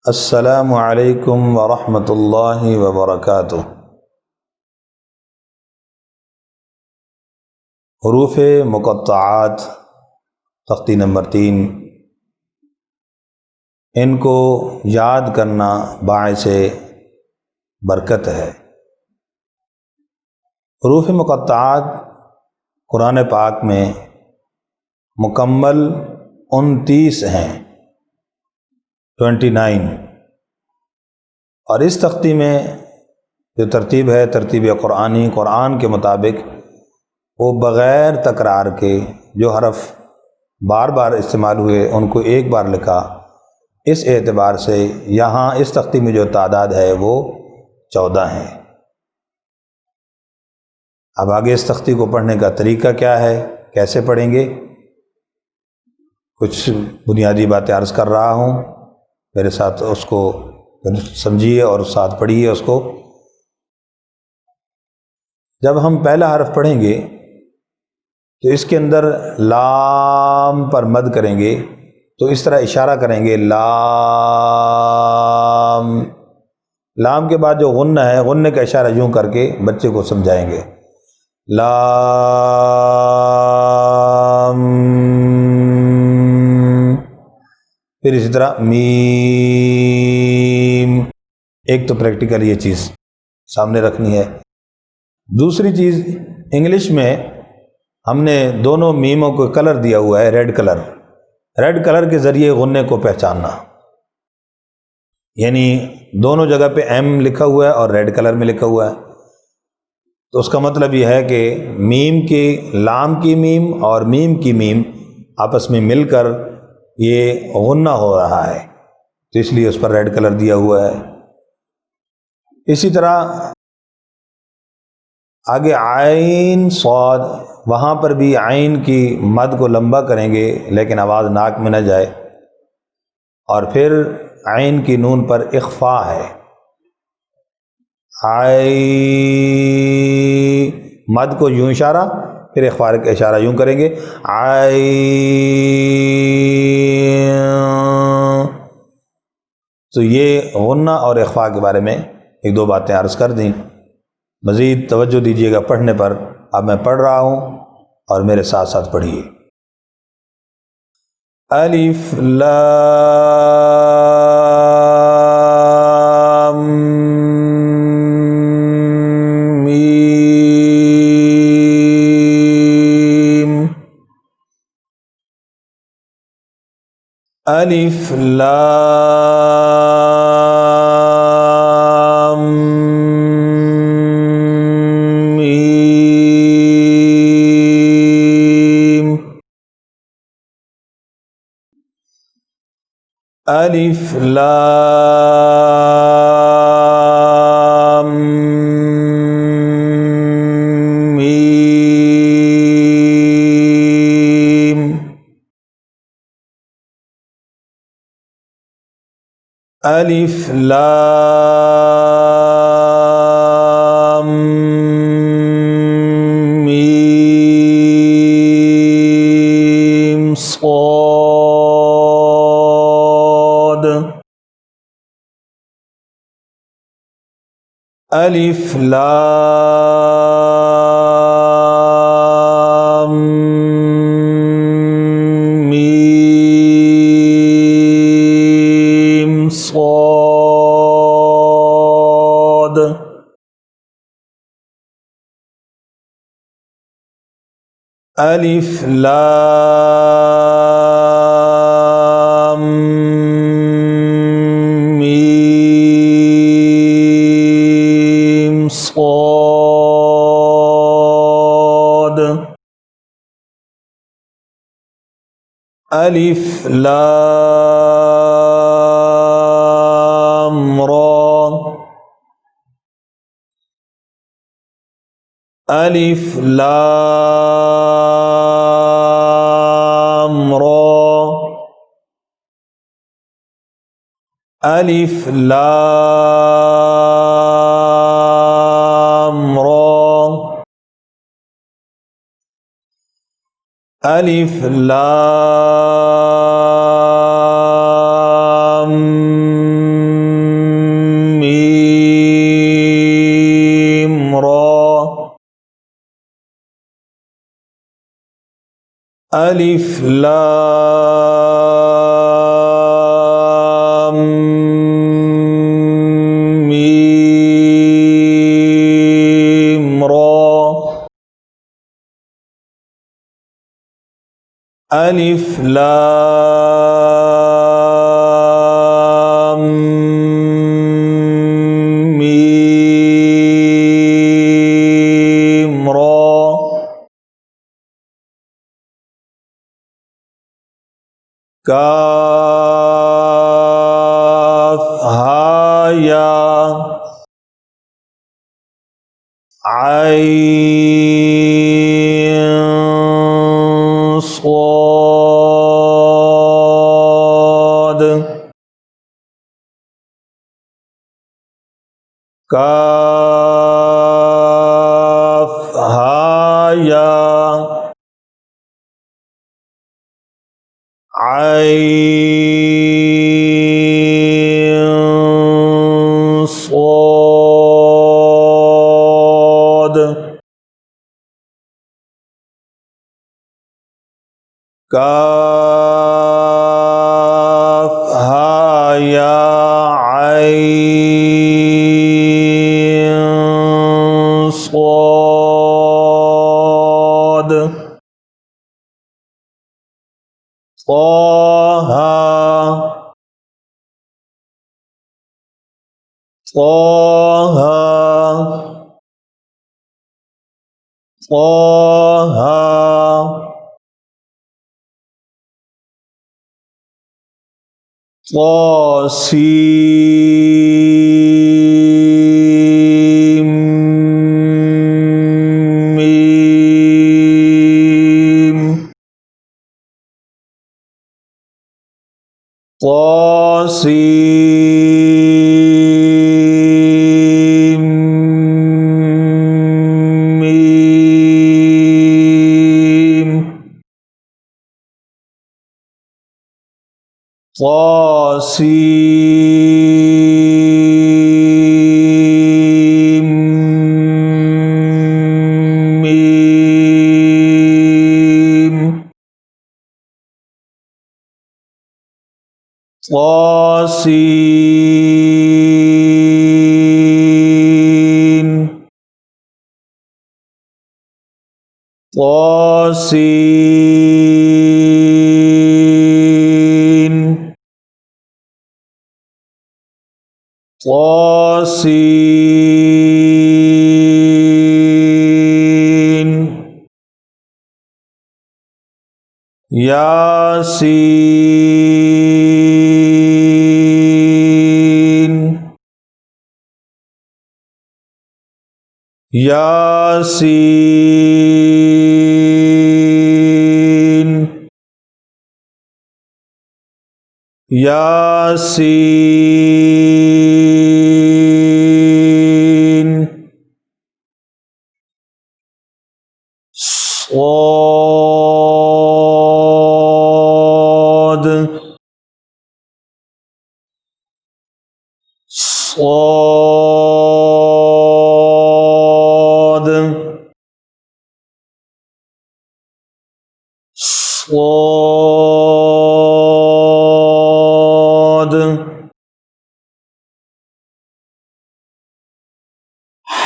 السلام علیکم ورحمۃ اللہ وبرکاتہ۔ حروف مقطعات تختی نمبر 3، ان کو یاد کرنا باعث برکت ہے۔ حروف مقطعات قرآن پاک میں مکمل 29 ہیں، 29، اور اس تختی میں جو ترتیب ہے ترتیب قرآنی، قرآن کے مطابق وہ بغیر تکرار کے جو حرف بار بار استعمال ہوئے ان کو ایک بار لکھا۔ اس اعتبار سے یہاں اس تختی میں جو تعداد ہے وہ 14 ہیں۔ اب آگے اس تختی کو پڑھنے کا طریقہ کیا ہے، کیسے پڑھیں گے، کچھ بنیادی باتیں عرض کر رہا ہوں، میرے ساتھ اس کو سمجھیے اور ساتھ پڑھیے اس کو۔ جب ہم پہلا حرف پڑھیں گے تو اس کے اندر لام پر مد کریں گے، تو اس طرح اشارہ کریں گے لام۔ لام کے بعد جو غنہ ہے، غنہ کا اشارہ یوں کر کے بچے کو سمجھائیں گے، لام۔ پھر اسی طرح میم۔ ایک تو پریکٹیکل یہ چیز سامنے رکھنی ہے۔ دوسری چیز، انگلش میں ہم نے دونوں میموں کو کلر دیا ہوا ہے، ریڈ کلر۔ ریڈ کلر کے ذریعے غنے کو پہچاننا، یعنی دونوں جگہ پہ ایم لکھا ہوا ہے اور ریڈ کلر میں لکھا ہوا ہے، تو اس کا مطلب یہ ہے کہ میم کی، لام کی میم اور میم کی میم آپس میں مل کر یہ غنہ ہو رہا ہے، تو اس لیے اس پر ریڈ کلر دیا ہوا ہے۔ اسی طرح آگے عین صاد، وہاں پر بھی عین کی مد کو لمبا کریں گے لیکن آواز ناک میں نہ جائے، اور پھر عین کی نون پر اخفا ہے، عین، مد کو یوں اشارہ، پھر اخفا کا اشارہ یوں کریں گے، عین۔ تو یہ غنہ اور اخفا کے بارے میں ایک دو باتیں عرض کر دیں، مزید توجہ دیجیے گا پڑھنے پر۔ اب میں پڑھ رہا ہوں اور میرے ساتھ ساتھ پڑھیے۔ الف لام میم۔ الف لام میم۔ الف لام میم۔ الف لام میم صاد۔ الف لام میم صاد۔ الف لام میم صاد۔ الف لام را۔ الف لام را۔ الف لام را۔ الف لام الف لام میم را، الف لام میم را، کاف ہا یا عین صاد، کاف ہا یا عین صاد، کاف ہا یا عین صاد، طه طه طه، طاسیم میم، طاسیم میم، طاسیم میم، طاسین طاسین طاسین، یاسین یاسین یاسین، صاد صاد صاد،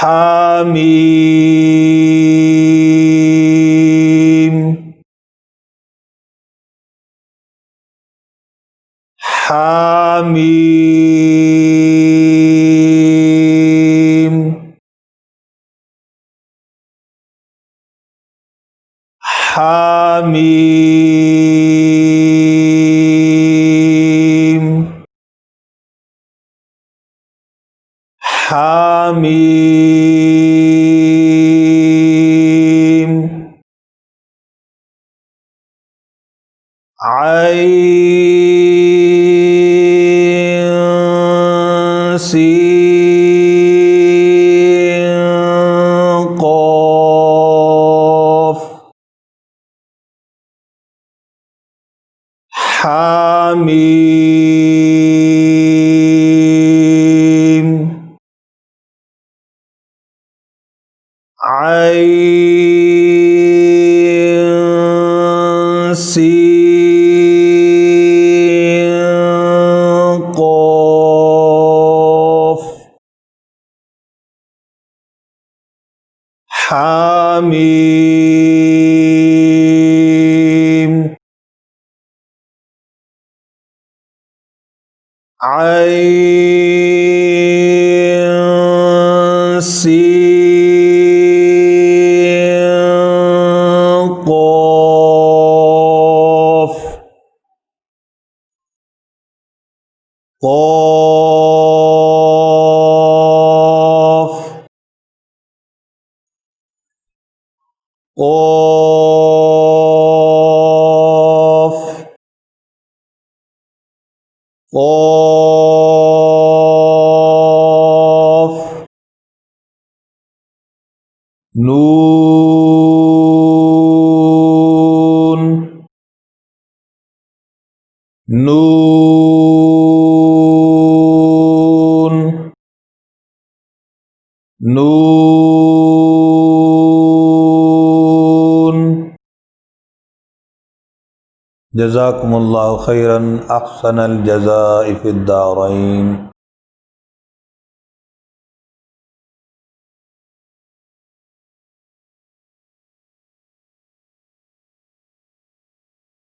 حمیم حمیم حمیم حمیم، عین سین قاف، حمیم، عین میم عین سین قاف قاف قاف قاف نون نون نون جزاکم اللہ خیرا احسن الجزاء فی الدارین.